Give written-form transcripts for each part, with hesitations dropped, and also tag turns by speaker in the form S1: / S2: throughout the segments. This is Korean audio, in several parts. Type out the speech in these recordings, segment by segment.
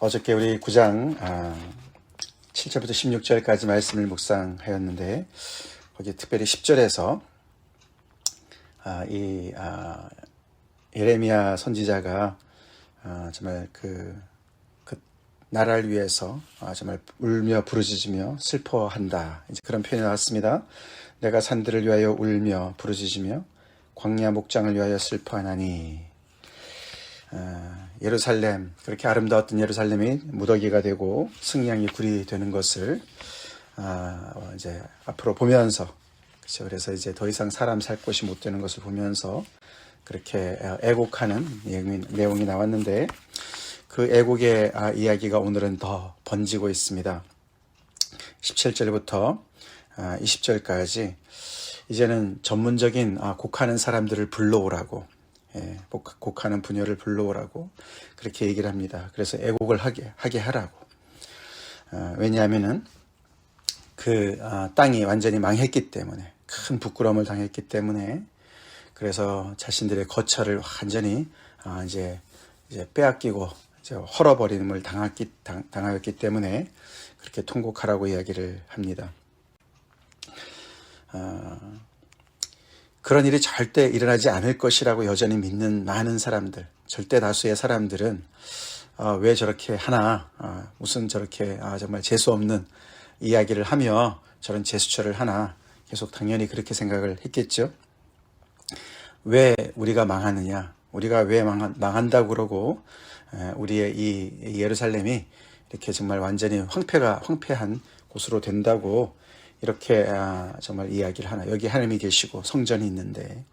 S1: 어저께 우리 9장 7절부터 16절까지 말씀을 묵상하였는데 거기 특별히 10절에서 예레미야 선지자가 정말 그 나라를 위해서 정말 울며 부르짖으며 슬퍼한다, 이제 그런 표현이 나왔습니다. 내가 산들을 위하여 울며 부르짖으며 광야 목장을 위하여 슬퍼하나니. 예루살렘, 그렇게 아름다웠던 예루살렘이 무더기가 되고 승냥이 굴이 되는 것을 이제 앞으로 보면서, 그렇죠. 그래서 이제 더 이상 사람 살 곳이 못 되는 것을 보면서 그렇게 애곡하는 내용이 나왔는데, 그 애곡의 이야기가 오늘은 더 번지고 있습니다. 17절부터 20절까지 이제는 전문적인 곡하는 사람들을 불러오라고, 곡하는 부녀를 불러오라고 그렇게 얘기를 합니다. 그래서 애곡을 하게 하라고. 왜냐하면은 그 땅이 완전히 망했기 때문에, 큰 부끄러움을 당했기 때문에, 그래서 자신들의 거처를 완전히 이제 빼앗기고 이제 헐어버림을 당하였기 때문에 그렇게 통곡하라고 이야기를 합니다. 그런 일이 절대 일어나지 않을 것이라고 여전히 믿는 많은 사람들, 절대 다수의 사람들은 왜 저렇게 하나, 무슨 저렇게 정말 재수없는 이야기를 하며 저런 제스처를 하나, 계속 당연히 그렇게 생각을 했겠죠. 왜 우리가 망하느냐, 우리가 왜 망한다고 그러고 우리의 이 예루살렘이 이렇게 정말 완전히 황폐한 곳으로 된다고 이렇게 정말 이야기를 하나. 여기 하나님이 계시고 성전이 있는데,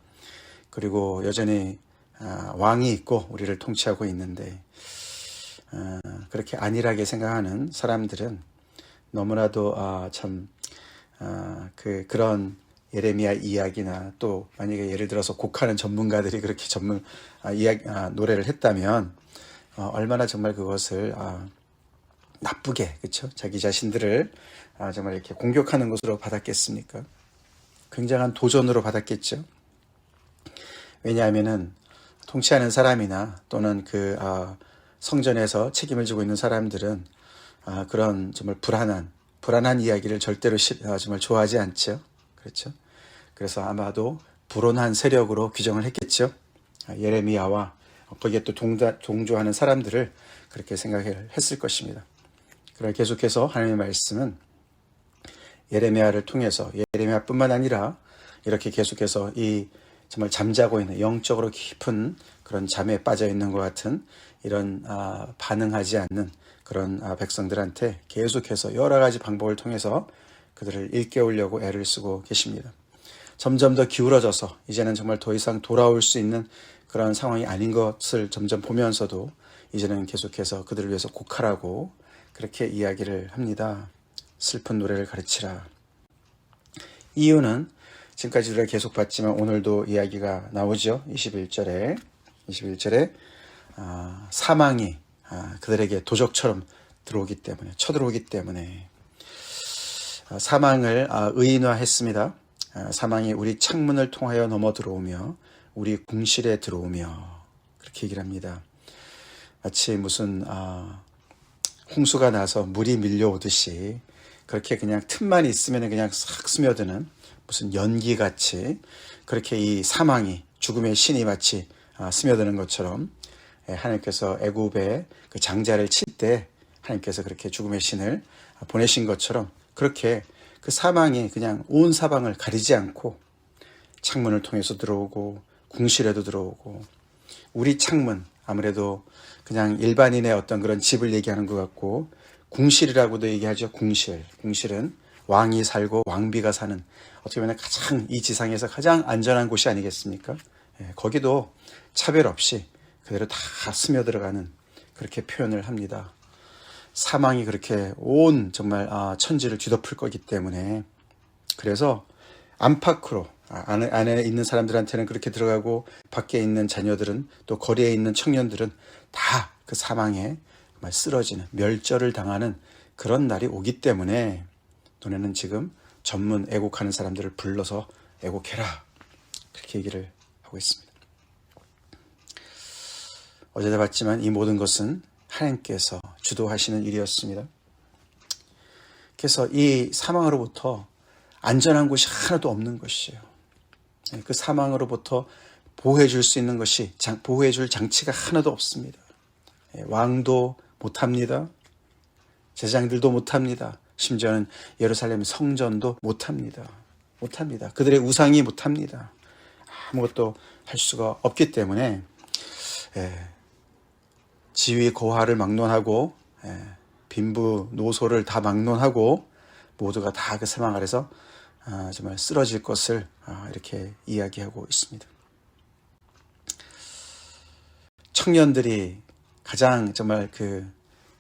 S1: 그리고 여전히 왕이 있고 우리를 통치하고 있는데, 그렇게 안일하게 생각하는 사람들은 너무나도 그런 예레미야 이야기나, 또 만약에 예를 들어서 곡하는 전문가들이 그렇게 노래를 했다면 얼마나 정말 그것을 나쁘게, 그렇죠? 자기 자신들을 정말 이렇게 공격하는 것으로 받았겠습니까? 굉장한 도전으로 받았겠죠. 왜냐하면은 통치하는 사람이나 또는 그 성전에서 책임을 지고 있는 사람들은 그런 정말 불안한 이야기를 절대로 정말 좋아하지 않죠. 그렇죠. 그래서 아마도 불온한 세력으로 규정을 했겠죠. 예레미야와 거기에 또 동조하는 사람들을 그렇게 생각했을 것입니다. 그러나 계속해서 하나님의 말씀은 예레미야를 통해서, 예레미야뿐만 아니라 이렇게 계속해서 이 정말 잠자고 있는, 영적으로 깊은 그런 잠에 빠져 있는 것 같은 이런 반응하지 않는 그런 백성들한테 계속해서 여러 가지 방법을 통해서 그들을 일깨우려고 애를 쓰고 계십니다. 점점 더 기울어져서 이제는 정말 더 이상 돌아올 수 있는 그런 상황이 아닌 것을 점점 보면서도 이제는 계속해서 그들을 위해서 곡하라고 그렇게 이야기를 합니다. 슬픈 노래를 가르치라. 이유는 지금까지 우리가 계속 봤지만 오늘도 이야기가 나오죠. 21절에 사망이 그들에게 도적처럼 쳐들어오기 때문에 사망을 의인화했습니다. 사망이 우리 창문을 통하여 넘어 들어오며 우리 궁실에 들어오며, 그렇게 얘기를 합니다. 마치 무슨 홍수가 나서 물이 밀려오듯이 그렇게 그냥 틈만 있으면 그냥 싹 스며드는 무슨 연기같이, 그렇게 이 사망이, 죽음의 신이 마치 스며드는 것처럼 하나님께서 애굽의 그 장자를 칠 때 하나님께서 그렇게 죽음의 신을 보내신 것처럼, 그렇게 그 사망이 그냥 온 사방을 가리지 않고 창문을 통해서 들어오고 궁실에도 들어오고, 우리 창문, 아무래도 그냥 일반인의 어떤 그런 집을 얘기하는 것 같고, 궁실이라고도 얘기하죠. 궁실은 왕이 살고 왕비가 사는, 어떻게 보면 가장 이 지상에서 가장 안전한 곳이 아니겠습니까? 거기도 차별 없이 그대로 다 스며들어가는, 그렇게 표현을 합니다. 사망이 그렇게 온 정말 천지를 뒤덮을 거기 때문에, 그래서 안팎으로 안에 있는 사람들한테는 그렇게 들어가고, 밖에 있는 자녀들은, 또 거리에 있는 청년들은 다 그 사망에 쓰러지는, 멸절을 당하는 그런 날이 오기 때문에 너네는 지금 전문 애곡하는 사람들을 불러서 애곡해라, 그렇게 얘기를 하고 있습니다. 어제도 봤지만 이 모든 것은 하나님께서 주도하시는 일이었습니다. 그래서 이 사망으로부터 안전한 곳이 하나도 없는 것이에요. 그 사망으로부터 보호해줄 수 있는 것이, 보호해줄 장치가 하나도 없습니다. 왕도 못합니다. 제장들도 못합니다. 심지어는 예루살렘 성전도 못합니다. 그들의 우상이 못합니다. 아무것도 할 수가 없기 때문에 지위 고하를 막론하고 빈부 노소를 다 막론하고 모두가 다 그 사망 아래서 정말 쓰러질 것을 이렇게 이야기하고 있습니다. 청년들이 가장 정말 그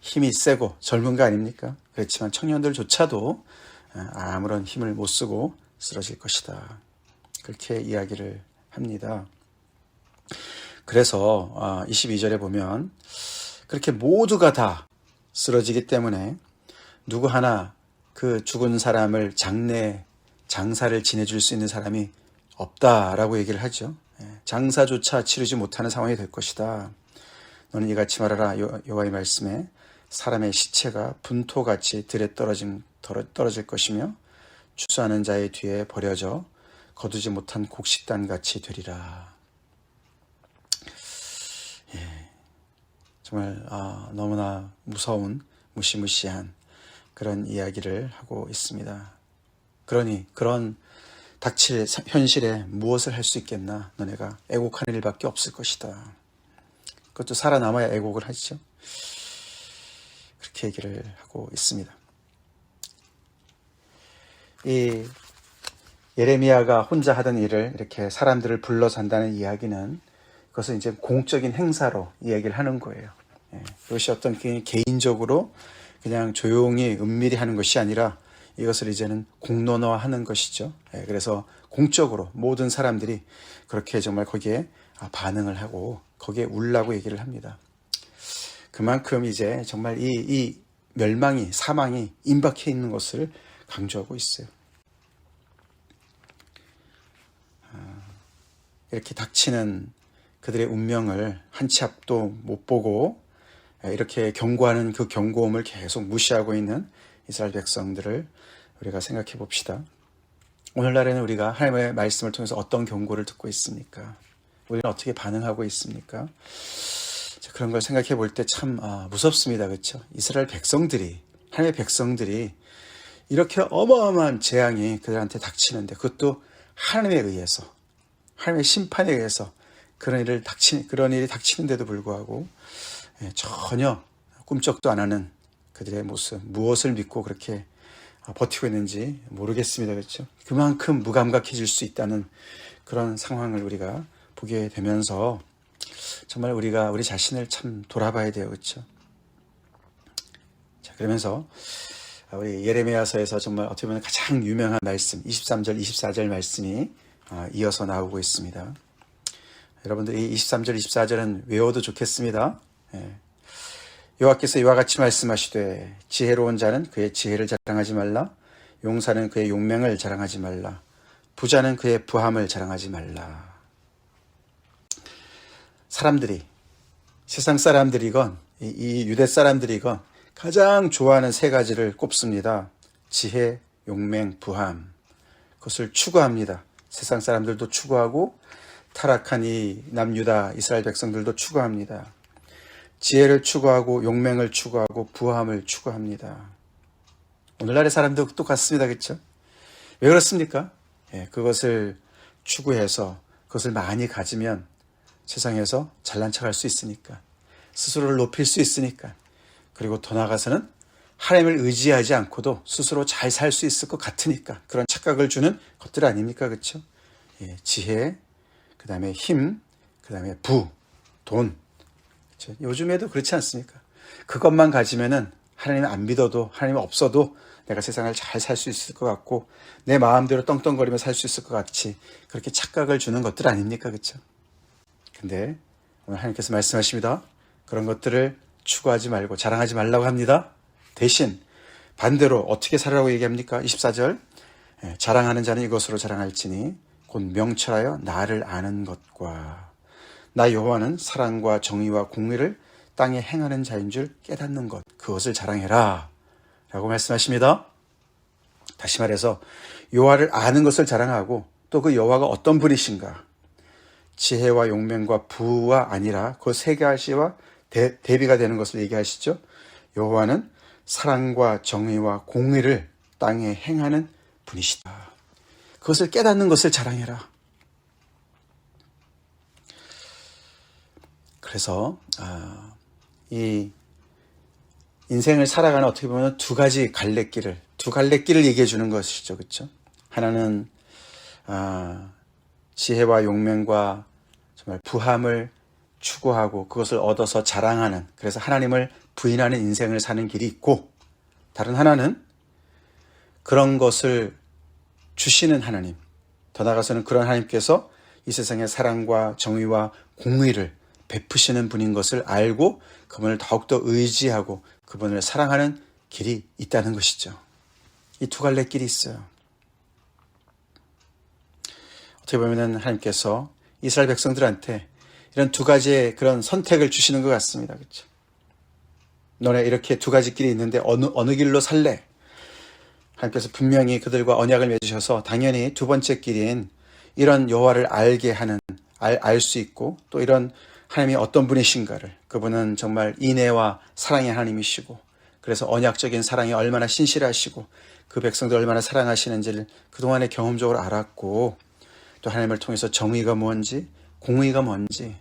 S1: 힘이 세고 젊은 거 아닙니까? 그렇지만 청년들조차도 아무런 힘을 못 쓰고 쓰러질 것이다. 그렇게 이야기를 합니다. 그래서 22절에 보면 그렇게 모두가 다 쓰러지기 때문에 누구 하나 그 죽은 사람을 장사를 지내줄 수 있는 사람이 없다라고 얘기를 하죠. 장사조차 치르지 못하는 상황이 될 것이다. 너는 이같이 말하라. 여호와의 말씀에 사람의 시체가 분토같이 들에 떨어질 것이며 추수하는 자의 뒤에 버려져 거두지 못한 곡식단같이 되리라. 정말 너무나 무서운 무시무시한 그런 이야기를 하고 있습니다. 그러니 그런 닥칠 현실에 무엇을 할 수 있겠나? 너네가 애곡하는 일밖에 없을 것이다. 그것도 살아남아야 애곡을 하죠. 그렇게 얘기를 하고 있습니다. 이 예레미야가 혼자 하던 일을 이렇게 사람들을 불러서 한다는 이야기는 그것은 이제 공적인 행사로 이야기를 하는 거예요. 그것이 어떤 개인적으로 그냥 조용히 은밀히 하는 것이 아니라 이것을 이제는 공론화하는 것이죠. 그래서 공적으로 모든 사람들이 그렇게 정말 거기에 반응을 하고 거기에 울라고 얘기를 합니다. 그만큼 이제 정말 이 멸망이, 사망이 임박해 있는 것을 강조하고 있어요. 이렇게 닥치는 그들의 운명을 한 치 앞도 못 보고 이렇게 경고하는 그 경고음을 계속 무시하고 있는 이스라엘 백성들을 우리가 생각해 봅시다. 오늘날에는 우리가 하나님의 말씀을 통해서 어떤 경고를 듣고 있습니까? 우리는 어떻게 반응하고 있습니까? 그런 걸 생각해 볼 때 참 무섭습니다. 그렇죠? 이스라엘 백성들이, 하나님의 백성들이 이렇게 어마어마한 재앙이 그들한테 닥치는데 그것도 하나님에 의해서, 하나님의 심판에 의해서 그런 일이 닥치는데도 불구하고 전혀 꿈쩍도 안 하는 그들의 모습, 무엇을 믿고 그렇게 버티고 있는지 모르겠습니다. 그렇죠? 그만큼 무감각해질 수 있다는 그런 상황을 우리가 보게 되면서 정말 우리가 우리 자신을 참 돌아봐야 돼요. 그렇죠? 자, 그러면서 우리 예레미야서에서 정말 어떻게 보면 가장 유명한 말씀 23절, 24절 말씀이 이어서 나오고 있습니다. 여러분들이 23절, 24절은 외워도 좋겠습니다. 여호와께서 이와 같이 말씀하시되 지혜로운 자는 그의 지혜를 자랑하지 말라. 용사는 그의 용맹을 자랑하지 말라. 부자는 그의 부함을 자랑하지 말라. 사람들이, 세상 사람들이건 이 유대 사람들이건 가장 좋아하는 세 가지를 꼽습니다. 지혜, 용맹, 부함. 그것을 추구합니다. 세상 사람들도 추구하고 타락한 이 남유다 이스라엘 백성들도 추구합니다. 지혜를 추구하고 용맹을 추구하고 부함을 추구합니다. 오늘날의 사람도 똑같습니다. 그렇죠? 왜 그렇습니까? 그것을 추구해서 그것을 많이 가지면 세상에서 잘난 척할 수 있으니까, 스스로를 높일 수 있으니까, 그리고 더 나아가서는 하나님을 의지하지 않고도 스스로 잘 살 수 있을 것 같으니까 그런 착각을 주는 것들 아닙니까? 그렇죠? 지혜, 그 다음에 힘, 그 다음에 부, 돈. 그렇죠? 요즘에도 그렇지 않습니까? 그것만 가지면은 하나님 안 믿어도, 하나님 없어도 내가 세상을 잘 살 수 있을 것 같고 내 마음대로 떵떵거리며 살 수 있을 것 같이 그렇게 착각을 주는 것들 아닙니까? 그렇죠? 근데 오늘 하나님께서 말씀하십니다. 그런 것들을 추구하지 말고 자랑하지 말라고 합니다. 대신 반대로 어떻게 살아라고 얘기합니까? 24절 자랑하는 자는 이것으로 자랑할지니 곧 명철하여 나를 아는 것과 나 여호와는 사랑과 정의와 공의를 땅에 행하는 자인 줄 깨닫는 것, 그것을 자랑해라 라고 말씀하십니다. 다시 말해서 여호와를 아는 것을 자랑하고 또 그 여호와가 어떤 분이신가, 지혜와 용맹과 부와 아니라 그 세 가지와 대비가 되는 것을 얘기하시죠. 여호와는 사랑과 정의와 공의를 땅에 행하는 분이시다. 그것을 깨닫는 것을 자랑해라. 그래서 이 인생을 살아가는 어떻게 보면 두 갈래길을 얘기해 주는 것이죠. 그렇죠? 하나는 지혜와 용맹과 정말 부함을 추구하고 그것을 얻어서 자랑하는, 그래서 하나님을 부인하는 인생을 사는 길이 있고, 다른 하나는 그런 것을 주시는 하나님, 더 나아가서는 그런 하나님께서 이 세상의 사랑과 정의와 공의를 베푸시는 분인 것을 알고 그분을 더욱더 의지하고 그분을 사랑하는 길이 있다는 것이죠. 이 두 갈래 길이 있어요. 어떻게 보면 하나님께서 이스라엘 백성들한테 이런 두 가지의 그런 선택을 주시는 것 같습니다. 그렇죠? 너네 이렇게 두 가지 길이 있는데 어느 길로 살래? 하나님께서 분명히 그들과 언약을 맺으셔서 당연히 두 번째 길인 이런 여호와를 알게 하는, 알 수 있고 또 이런 하나님이 어떤 분이신가를, 그분은 정말 인애와 사랑의 하나님이시고 그래서 언약적인 사랑이 얼마나 신실하시고 그 백성들 얼마나 사랑하시는지를 그동안에 경험적으로 알았고, 또 하나님을 통해서 정의가 뭔지 공의가 뭔지,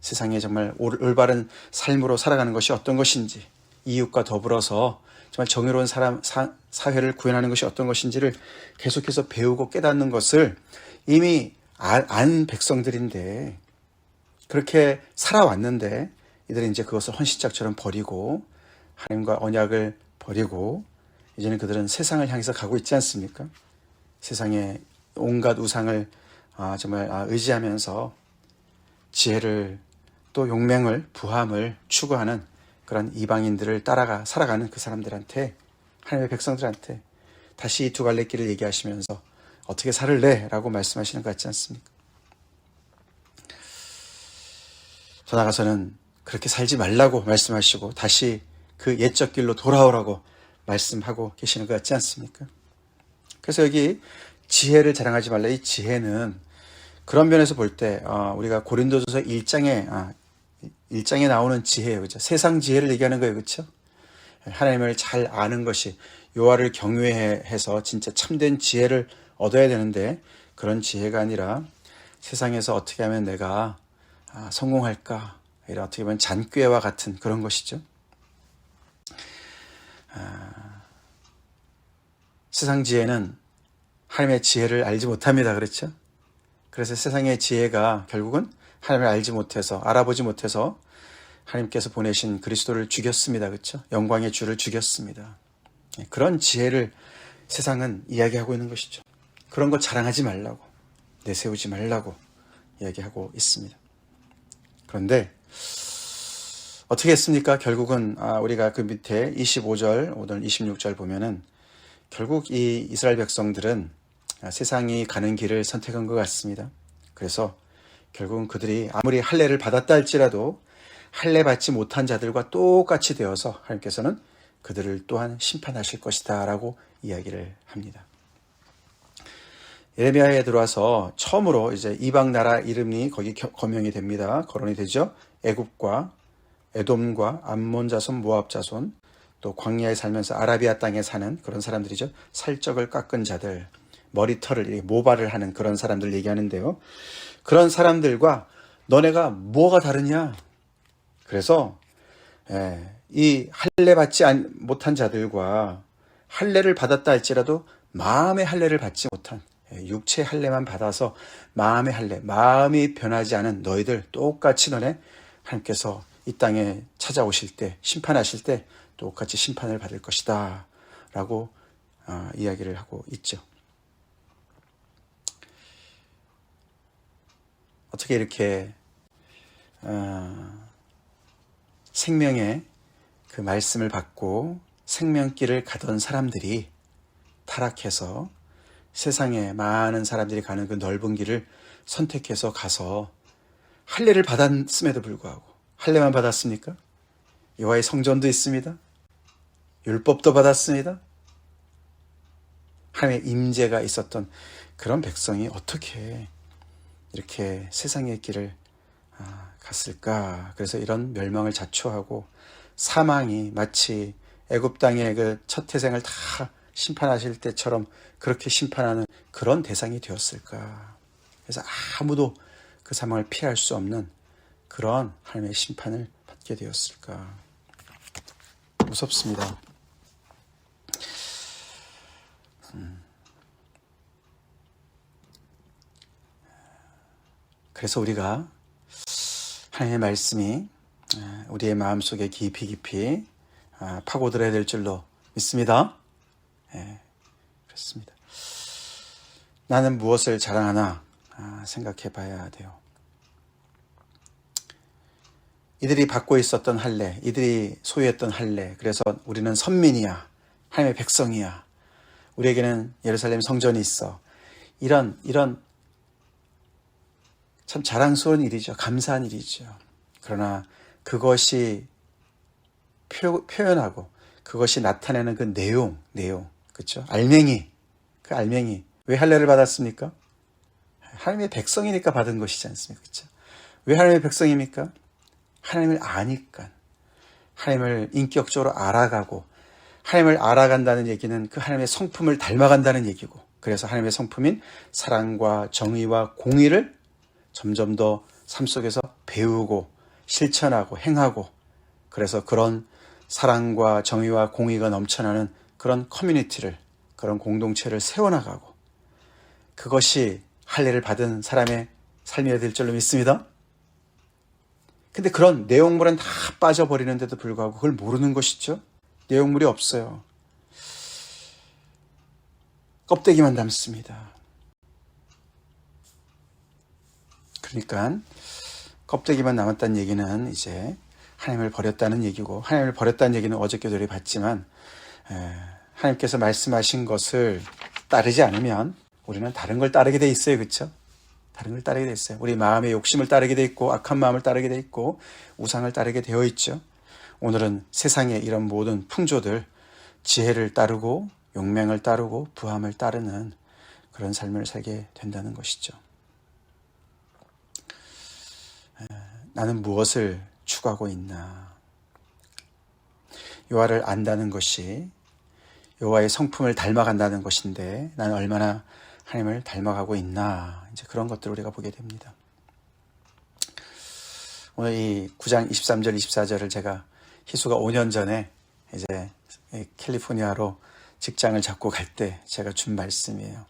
S1: 세상에 정말 올바른 삶으로 살아가는 것이 어떤 것인지, 이웃과 더불어서 정말 정의로운 사회를 구현하는 것이 어떤 것인지를 계속해서 배우고 깨닫는 것을 이미 안 백성들인데, 그렇게 살아왔는데 이들은 이제 그것을 헌신짝처럼 버리고 하나님과 언약을 버리고 이제는 그들은 세상을 향해서 가고 있지 않습니까? 세상에 온갖 우상을 정말 의지하면서 지혜를 또 용맹을 부함을 추구하는 그런 이방인들을 따라가 살아가는 그 사람들한테, 하나님의 백성들한테 다시 이 두 갈래 길을 얘기하시면서 어떻게 살을래? 라고 말씀하시는 것 같지 않습니까? 더 나아가서는 그렇게 살지 말라고 말씀하시고 다시 그 옛적 길로 돌아오라고 말씀하고 계시는 것 같지 않습니까? 그래서 여기 지혜를 자랑하지 말라. 이 지혜는 그런 면에서 볼 때 우리가 고린도전서 1장에 나오는 지혜예요. 그렇죠? 세상 지혜를 얘기하는 거예요. 그렇죠? 하나님을 잘 아는 것이, 여호와를 경외해서 진짜 참된 지혜를 얻어야 되는데 그런 지혜가 아니라 세상에서 어떻게 하면 내가 성공할까, 이런 어떻게 보면 잔꾀와 같은 그런 것이죠. 세상 지혜는 하나님의 지혜를 알지 못합니다. 그렇죠? 그래서 세상의 지혜가 결국은 하나님을 알지 못해서, 알아보지 못해서 하나님께서 보내신 그리스도를 죽였습니다. 그렇죠? 영광의 주를 죽였습니다. 그런 지혜를 세상은 이야기하고 있는 것이죠. 그런 거 자랑하지 말라고, 내세우지 말라고 이야기하고 있습니다. 그런데 어떻게 했습니까? 결국은 우리가 그 밑에 25절, 오늘 26절 보면은 결국 이 이스라엘 백성들은 세상이 가는 길을 선택한 것 같습니다. 그래서 결국은 그들이 아무리 할례를 받았다 할지라도 할례 받지 못한 자들과 똑같이 되어서 하나님께서는 그들을 또한 심판하실 것이다 라고 이야기를 합니다. 예레미야에 들어와서 처음으로 이제 이방 나라 이름이 거기 거명이 됩니다. 거론이 되죠. 애굽과 에돔과 암몬 자손, 모압 자손, 또 광야에 살면서 아라비아 땅에 사는 그런 사람들이죠. 살적을 깎은 자들, 머리털을 모발을 하는 그런 사람들 얘기하는데요. 그런 사람들과 너네가 뭐가 다르냐? 그래서 이 할례 받지 못한 자들과 할례를 받았다 할지라도 마음의 할례를 받지 못한, 육체 할례만 받아서 마음의 할례, 마음이 변하지 않은 너희들 똑같이 너네 하나님께서 이 땅에 찾아오실 때, 심판하실 때 똑같이 심판을 받을 것이다 라고 이야기를 하고 있죠. 어떻게 이렇게 생명의 그 말씀을 받고 생명길을 가던 사람들이 타락해서 세상에 많은 사람들이 가는 그 넓은 길을 선택해서 가서 할례를 받았음에도 불구하고, 할례만 받았습니까? 여호와의 성전도 있습니다. 율법도 받았습니다. 하나님의 임재가 있었던 그런 백성이 어떻게 이렇게 세상의 길을 갔을까? 그래서 이런 멸망을 자초하고 사망이 마치 애굽 땅의 그 첫 태생을 다 심판하실 때처럼 그렇게 심판하는 그런 대상이 되었을까? 그래서 아무도 그 사망을 피할 수 없는 그런 하나님의 심판을 받게 되었을까? 무섭습니다. 그래서 우리가 하나님의 말씀이 우리의 마음속에 깊이 파고들어야 될 줄로 믿습니다. 그렇습니다. 나는 무엇을 자랑하나 생각해 봐야 돼요. 이들이 받고 있었던 할례, 이들이 소유했던 할례, 그래서 우리는 선민이야, 하나님의 백성이야, 우리에게는 예루살렘 성전이 있어. 이런 참 자랑스러운 일이죠. 감사한 일이죠. 그러나 그것이 표현하고 그것이 나타내는 그 내용, 그렇죠? 그 알맹이. 왜 할례를 받았습니까? 하나님의 백성이니까 받은 것이지 않습니까? 그렇죠? 왜 하나님의 백성입니까? 하나님을 아니까. 하나님을 인격적으로 알아가고, 하나님을 알아간다는 얘기는 그 하나님의 성품을 닮아간다는 얘기고, 그래서 하나님의 성품인 사랑과 정의와 공의를 점점 더 삶 속에서 배우고 실천하고 행하고, 그래서 그런 사랑과 정의와 공의가 넘쳐나는 그런 커뮤니티를, 그런 공동체를 세워나가고, 그것이 할례를 받은 사람의 삶이어야 될 줄로 믿습니다. 근데 그런 내용물은 다 빠져버리는데도 불구하고 그걸 모르는 것이죠. 내용물이 없어요. 껍데기만 남습니다. 그러니까 껍데기만 남았다는 얘기는 이제 하나님을 버렸다는 얘기고, 하나님을 버렸다는 얘기는 어저께도 우리 봤지만 하나님께서 말씀하신 것을 따르지 않으면 우리는 다른 걸 따르게 돼 있어요. 그렇죠? 다른 걸 따르게 돼 있어요. 우리 마음의 욕심을 따르게 돼 있고, 악한 마음을 따르게 돼 있고, 우상을 따르게 되어 있죠. 오늘은 세상의 이런 모든 풍조들, 지혜를 따르고 용맹을 따르고 부함을 따르는 그런 삶을 살게 된다는 것이죠. 나는 무엇을 추구하고 있나? 여호와를 안다는 것이 여호와의 성품을 닮아간다는 것인데, 나는 얼마나 하나님을 닮아가고 있나? 이제 그런 것들을 우리가 보게 됩니다. 오늘 이 9장 23절, 24절을 제가 희수가 5년 전에 이제 캘리포니아로 직장을 잡고 갈 때 제가 준 말씀이에요.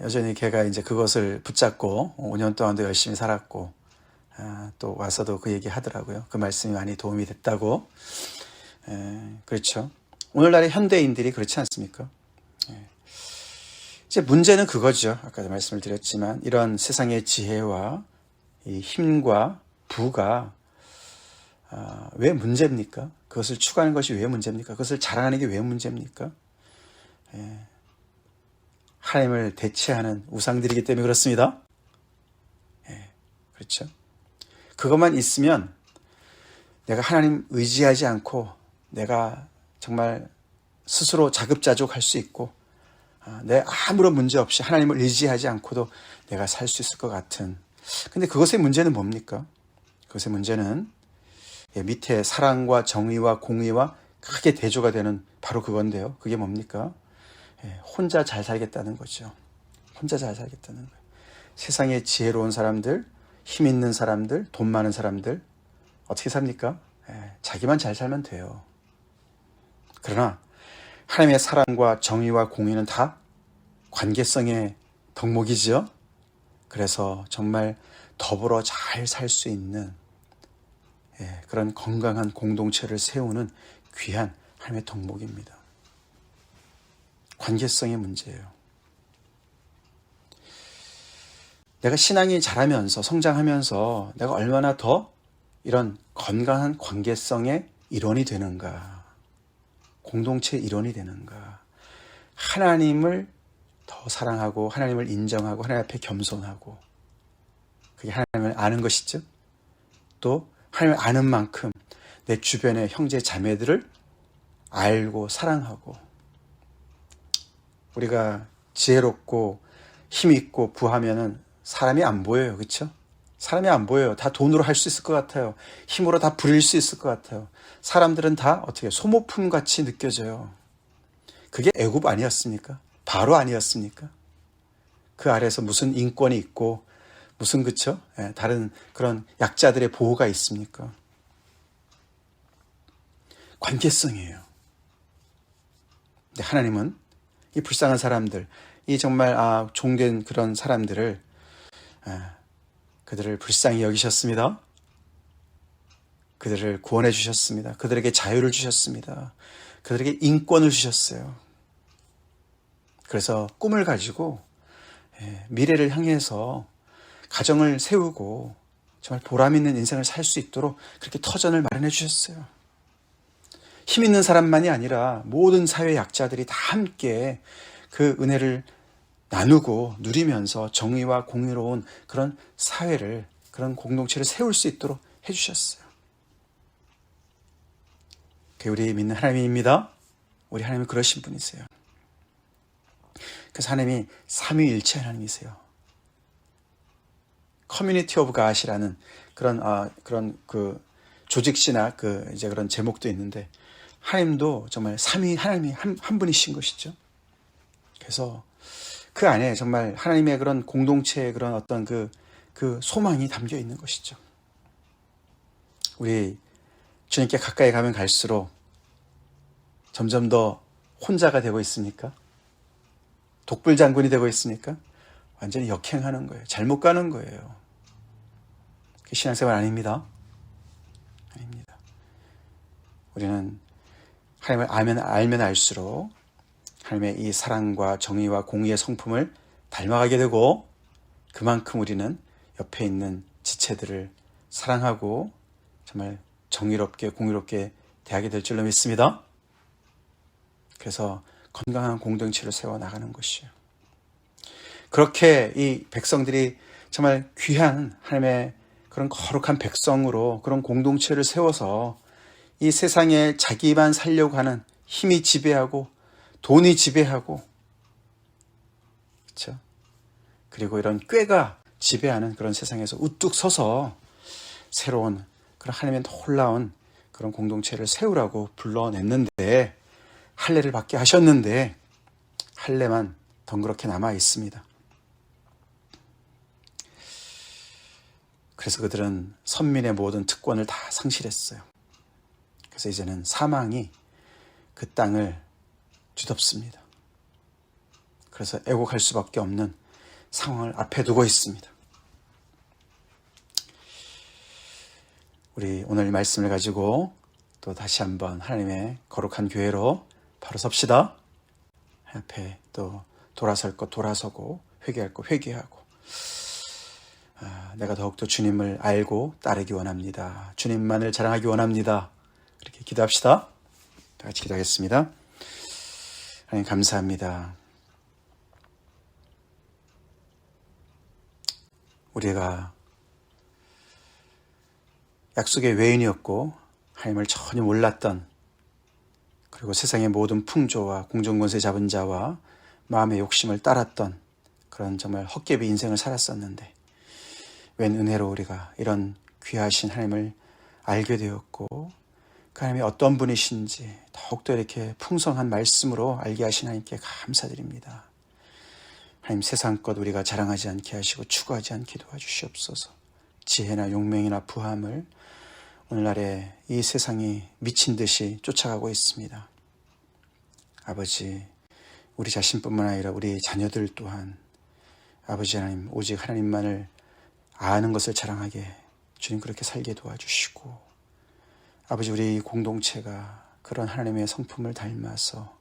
S1: 여전히 걔가 이제 그것을 붙잡고 5년 동안도 열심히 살았고, 또 와서도 그 얘기 하더라고요. 그 말씀이 많이 도움이 됐다고. 그렇죠. 오늘날의 현대인들이 그렇지 않습니까? 이제 문제는 그거죠. 아까도 말씀을 드렸지만, 이런 세상의 지혜와 이 힘과 부가 왜 문제입니까? 그것을 추구하는 것이 왜 문제입니까? 그것을 자랑하는 게 왜 문제입니까? 하나님을 대체하는 우상들이기 때문에 그렇습니다. 그렇죠. 그것만 있으면 내가 하나님 의지하지 않고 내가 정말 스스로 자급자족할 수 있고, 내 아무런 문제 없이 하나님을 의지하지 않고도 내가 살 수 있을 것 같은. 근데 그것의 문제는 뭡니까? 그것의 문제는 밑에 사랑과 정의와 공의와 크게 대조가 되는 바로 그건데요. 그게 뭡니까? 혼자 잘 살겠다는 거죠. 혼자 잘 살겠다는 거예요. 세상에 지혜로운 사람들, 힘 있는 사람들, 돈 많은 사람들 어떻게 삽니까? 자기만 잘 살면 돼요. 그러나 하나님의 사랑과 정의와 공의는 다 관계성의 덕목이죠. 그래서 정말 더불어 잘 살 수 있는 그런 건강한 공동체를 세우는 귀한 하나님의 덕목입니다. 관계성의 문제예요. 내가 신앙이 자라면서 성장하면서 내가 얼마나 더 이런 건강한 관계성의 일원이 되는가, 공동체의 일원이 되는가, 하나님을 더 사랑하고 하나님을 인정하고 하나님 앞에 겸손하고, 그게 하나님을 아는 것이죠. 또 하나님을 아는 만큼 내 주변의 형제 자매들을 알고 사랑하고, 우리가 지혜롭고 힘있고 부하면은 사람이 안 보여요. 그렇죠? 사람이 안 보여요. 다 돈으로 할 수 있을 것 같아요. 힘으로 다 부릴 수 있을 것 같아요. 사람들은 다 어떻게 소모품 같이 느껴져요. 그게 애굽 아니었습니까? 바로 아니었습니까? 그 아래서 무슨 인권이 있고 무슨, 그쵸? 다른 그런 약자들의 보호가 있습니까? 관계성이에요. 근데 하나님은 이 불쌍한 사람들, 이 정말 종된 그런 사람들을, 그들을 불쌍히 여기셨습니다. 그들을 구원해 주셨습니다. 그들에게 자유를 주셨습니다. 그들에게 인권을 주셨어요. 그래서 꿈을 가지고 미래를 향해서 가정을 세우고 정말 보람 있는 인생을 살 수 있도록 그렇게 터전을 마련해 주셨어요. 힘 있는 사람만이 아니라 모든 사회 약자들이 다 함께 그 은혜를 나누고 누리면서 정의와 공의로운 그런 사회를, 그런 공동체를 세울 수 있도록 해주셨어요. 그게 우리 믿는 하나님입니다. 우리 하나님은 그러신 분이세요. 그래서 하나님이 삼위일체 하나님이세요. 커뮤니티 오브 갓이라는 그런 그 조직시나 이제 그런 제목도 있는데, 하나님도 정말 삼위 하나님이 한 분이신 것이죠. 그래서 그 안에 정말 하나님의 그런 공동체의 그런 어떤 그 소망이 담겨 있는 것이죠. 우리 주님께 가까이 가면 갈수록 점점 더 혼자가 되고 있습니까? 독불장군이 되고 있습니까? 완전히 역행하는 거예요. 잘못 가는 거예요. 그게 신앙생활 아닙니다. 아닙니다. 우리는 하나님을 알면 알수록 하나님의 이 사랑과 정의와 공의의 성품을 닮아가게 되고, 그만큼 우리는 옆에 있는 지체들을 사랑하고 정말 정의롭게 공의롭게 대하게 될 줄로 믿습니다. 그래서 건강한 공동체를 세워나가는 것이에요. 그렇게 이 백성들이 정말 귀한 하나님의 그런 거룩한 백성으로 그런 공동체를 세워서 이 세상에 자기만 살려고 하는 힘이 지배하고 돈이 지배하고, 그렇죠? 그리고 이런 꾀가 지배하는 그런 세상에서 우뚝 서서 새로운 그런 하나님의 놀라운 그런 공동체를 세우라고 불러냈는데, 할례를 받게 하셨는데 할례만 덩그렇게 남아 있습니다. 그래서 그들은 선민의 모든 특권을 다 상실했어요. 그래서 이제는 사망이 그 땅을 뒤덮습니다. 그래서 애곡할 수밖에 없는 상황을 앞에 두고 있습니다. 우리 오늘 말씀을 가지고 또 다시 한번 하나님의 거룩한 교회로 바로 섭시다. 앞에 또 돌아설 것 돌아서고 회개할 것 회개하고, 내가 더욱더 주님을 알고 따르기 원합니다. 주님만을 자랑하기 원합니다. 이렇게 기도합시다. 다 같이 기도하겠습니다. 하나님 감사합니다. 우리가 약속의 외인이었고 하나님을 전혀 몰랐던, 그리고 세상의 모든 풍조와 공정권세 잡은 자와 마음의 욕심을 따랐던 그런 정말 헛개비 인생을 살았었는데, 웬 은혜로 우리가 이런 귀하신 하나님을 알게 되었고, 그 하나님이 어떤 분이신지 더욱더 이렇게 풍성한 말씀으로 알게 하신 하나님께 감사드립니다. 하나님, 세상 것 우리가 자랑하지 않게 하시고 추구하지 않게 도와주시옵소서. 지혜나 용맹이나 부함을 오늘날에 이 세상이 미친 듯이 쫓아가고 있습니다. 아버지, 우리 자신뿐만 아니라 우리 자녀들 또한 아버지 하나님, 오직 하나님만을 아는 것을 자랑하게 주님 그렇게 살게 도와주시고, 아버지, 우리 공동체가 그런 하나님의 성품을 닮아서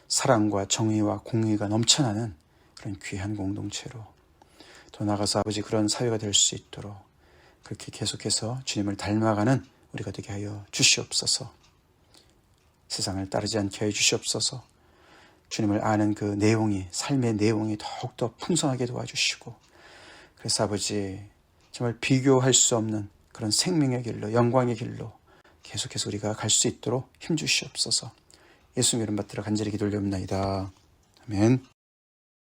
S1: 사랑과 정의와 공의가 넘쳐나는 그런 귀한 공동체로 더 나아가서 아버지 그런 사회가 될 수 있도록 그렇게 계속해서 주님을 닮아가는 우리가 되게 하여 주시옵소서. 세상을 따르지 않게 하여 주시옵소서. 주님을 아는 그 내용이, 삶의 내용이 더욱더 풍성하게 도와주시고, 그래서 아버지 정말 비교할 수 없는 그런 생명의 길로, 영광의 길로 계속해서 우리가 갈 수 있도록 힘주시옵소서. 예수님 이름 받들어 간절히 기도 올려옵나이다. 아멘.